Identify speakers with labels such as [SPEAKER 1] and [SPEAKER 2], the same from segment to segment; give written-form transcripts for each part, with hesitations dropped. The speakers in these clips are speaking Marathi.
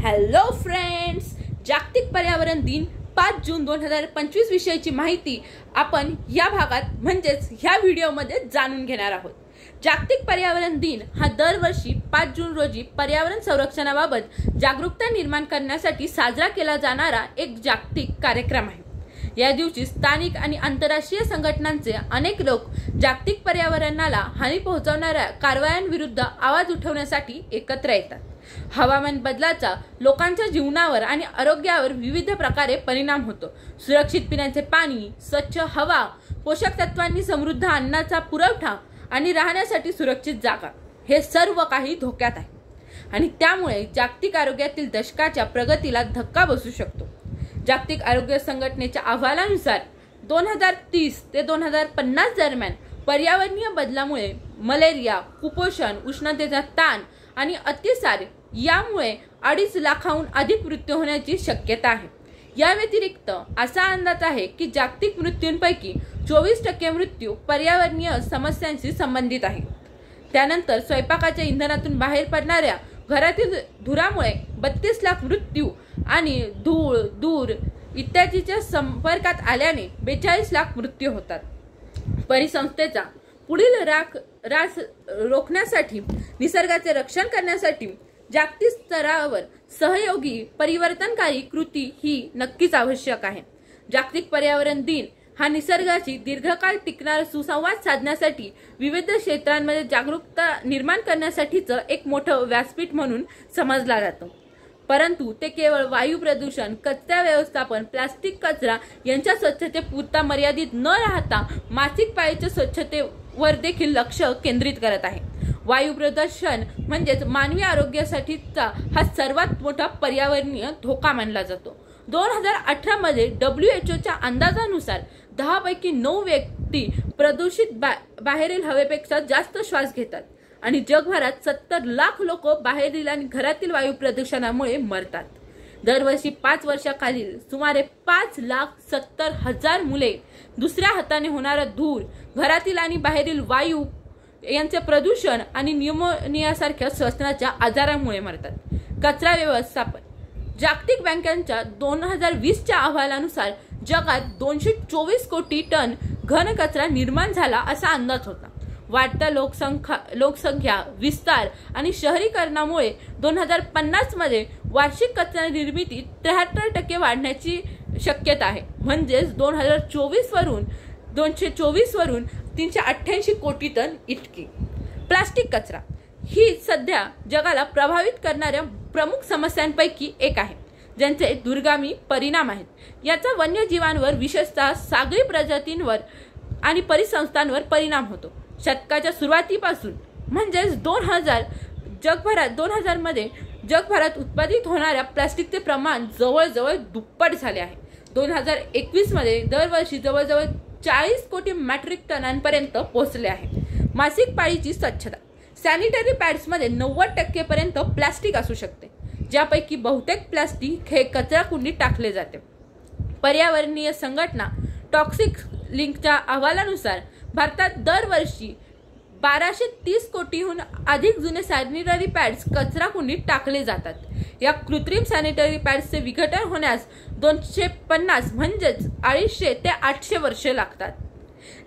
[SPEAKER 1] हॅलो फ्रेंड्स, जागतिक पर्यावरण दिन 5 जून 2025 विषयाची माहिती आपण या भागात म्हणजेच ह्या व्हिडिओमध्ये जाणून घेणार आहोत। जागतिक पर्यावरण दिन हा दरवर्षी 5 जून रोजी पर्यावरण संरक्षणाबाबत जागरूकता निर्माण करण्यासाठी साजरा केला जाणारा एक जागतिक कार्यक्रम आहे। या दिवशी स्थानिक आणि आंतरराष्ट्रीय संघटनांचे अनेक लोक जागतिक पर्यावरणाला हानी पोहोचवणाऱ्या कारवायांविरुद्ध आवाज उठवण्यासाठी एकत्र येतात। हवामान बदलाचा लोकांच्या जीवनावर आणि आरोग्यावर विविध प्रकारे परिणाम होतो। सुरक्षित पिण्याचे पाणी, स्वच्छ हवा, पोषक तत्वांनी समृद्ध अन्नाचा पुरवठा आणि राहण्यासाठी सुरक्षित जागा हे सर्व काही धोक्यात आहे आणि त्यामुळे जागतिक आरोग्यातील दशकाच्या प्रगतीला धक्का बसू शकतो। जागतिक आरोग्य संघटनेच्या अहवालानुसार 2030 ते 2050 दरम्यान पर्यावरणीय बदलामुळे मलेरिया, कुपोषण, उष्णतेचा ताण आणि अतिसार यामुळे 2.5 लाखाहून अधिक मृत्यू होण्याची शक्यता आहे। या व्यतिरिक्त असा अंदाज आहे की जागतिक मृत्यूंपैकी 24% मृत्यू पर्यावरणीय समस्यांशी संबंधित आहे। त्यानंतर स्वयंपाकाच्या इंधनातून बाहेर पडणाऱ्या घरातील धुरामुळे 32 लाख मृत्यू आणि धूळ, धूर इत्यादीच्या संपर्कात आल्याने 42 लाख मृत्यू होतात। परिसंस्थेचा पुढील ऱ्हास रोखण्यासाठी निसर्गाचे रक्षण करण्यासाठी जागतिक स्तरावर सहयोगी परिवर्तनकारी कृती ही नक्कीच आवश्यक आहे। जागतिक पर्यावरण दिन हा निसर्गाशी दीर्घकाळ टिकणारा सुसंवाद साधण्यासाठी विविध क्षेत्रांमध्ये जागरूकता निर्माण करण्यासाठीचं एक मोठं व्यासपीठ म्हणून समजला जातो। परंतु ते केवळ वायू प्रदूषण, कचरा व्यवस्थापन, प्लास्टिक कचरा यांच्या स्वच्छतेपुरता मर्यादित न राहता मासिक पाळीच्या स्वच्छतेवर देखील लक्ष केंद्रित करत आहे। वायू प्रदूषण म्हणजेच मानवी आरोग्यासाठीचा हा सर्वात मोठा पर्यावरणीय धोका मानला जातो। 2018 मध्ये WHOच्या अंदाजानुसार 10 पैकी 9 व्यक्ती प्रदूषित बाहेरील हवेपेक्षा जास्त श्वास घेतात आणि जगभरात 70 लाख लोक बाहेरील आणि घरातील वायू प्रदूषणामुळे मरतात। दरवर्षी 5 वर्षाखालील सुमारे 5,70,000 मुले दुसऱ्या हाताने होणारा धूर, घरातील आणि बाहेरील वायू यांचे प्रदूषण आणि न्यूमोनियासारख्या श्वसनाच्या आजारामुळे मरतात। कचरा व्यवस्थापन जागतिक बँकेच्या 2020च्या अहवालानुसार जगात 224 कोटी टन घन कचरा निर्माण झाला असा अंदाज होता। वाढत्या लोकसंख्या, विस्तार आणि शहरीकरणामुळे 2050 मध्ये वार्षिक कचरा निर्मिती 73% वाढण्याची शक्यता आहे। म्हणजेच 2024 वरून 388 कोटी टन इतकी। प्लास्टिक कचरा ही सध्या जगाला प्रभावित करणाऱ्या प्रमुख समस्यांपैकी एक आहे, ज्यांचे दूरगामी परिणाम आहेत। याचा वन्यजीवांवर, विशेषतः सागरी प्रजातींवर आणि परिसंस्थांवर परिणाम होतो। शतकाच्या सुरुवातीपासून म्हणजेच 2000 मध्ये जगभरात उत्पादित होणाऱ्या प्लास्टिकचे प्रमाण जवळजवळ दुप्पट झाले आहे। 2021 मध्ये दरवर्षी जवळजवळ 40 कोटी मेट्रिक टनांपर्यंत पोहोचले आहे। मासिक पाळीची स्वच्छता सॅनिटरी पॅड्समध्ये 90% पर्यंत प्लास्टिक असू शकते, ज्यापैकी बहुतेक प्लास्टिक हे कचरा कुंडीत टाकले जाते। पर्यावरणीय संघटना टॉक्सिक लिंकच्या अहवालानुसार भारतात दरवर्षी 1230 कोटीहून अधिक जुने सॅनिटरी पॅड्स कचरा कुंडीत टाकले जातात। या कृत्रिम सॅनिटरी पॅड्सचे विघटन होण्यास 250 म्हणजेच 250 ते 800 वर्षे लागतात।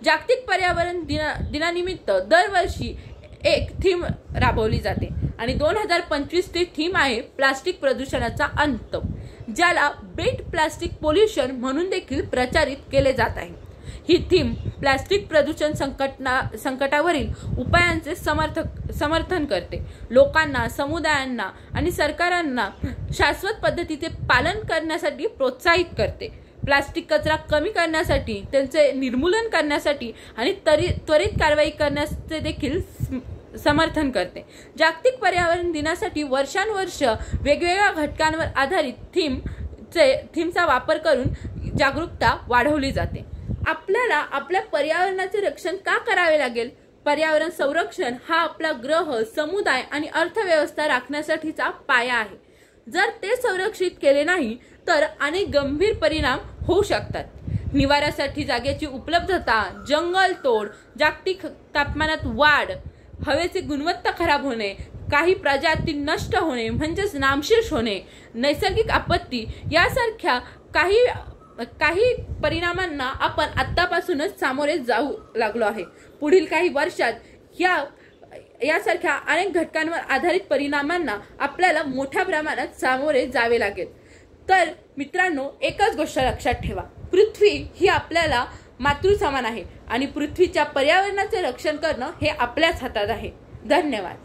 [SPEAKER 1] जागतिक पर्यावरण दिनानिमित्त दरवर्षी एक थीम राबवली जाते आणि 2025 ची थीम आहे प्लास्टिक प्रदूषणाचा अंत, ज्याला बीट प्लास्टिक पोल्युशन म्हणून देखील प्रचारित केले जात आहे। ही थीम प्लास्टिक प्रदूषण संकटावरील उपायांचे समर्थन करते। लोकांना, समुदायांना आणि सरकारांना शाश्वत पद्धतीचे पालन करण्यासाठी प्रोत्साहित करते। प्लास्टिक कचरा कमी करण्यासाठी, त्यांचे निर्मूलन करण्यासाठी आणि त्वरित कारवाई करण्याचे देखील समर्थन करते। जागतिक पर्यावरण दिनासाठी वर्षानुवर्ष वेगवेगळ्या घटकांवर आधारित थीमचा वापर करून जागरूकता वाढवली जाते। आपल्याला आपल्या पर्यावरणाचे रक्षण का करावे लागेल? पर्यावरण संरक्षण हा आपला ग्रह, समुदाय आणि अर्थव्यवस्था राखण्यासाठीचा पाया आहे। जर ते संरक्षित केले नाही तर अनेक गंभीर परिणाम होऊ शकतात। निवाऱ्यासाठी जागेची उपलब्धता, जंगल तोड, जागतिक तापमानात वाढ, हवेची गुणवत्ता खराब होणे, काही प्रजाती नष्ट होणे म्हणजेच नामशेष होणे, नैसर्गिक आपत्ती यासारख्या काही परिणामांना आपण आत्तापासूनच सामोरे जाऊ लागलो आहे। पुढील काही वर्षात यासारख्या अनेक घटकांवर आधारित परिणामांना आपल्याला मोठ्या प्रमाणात सामोरे जावे लागेल। तर मित्रांनो, एकच गोष्ट लक्षात ठेवा, पृथ्वी ही आपल्याला मातृ समान आहे आणि पृथ्वीच्या पर्यावरणाचे रक्षण करणं हे आपल्याच हातात आहे। धन्यवाद।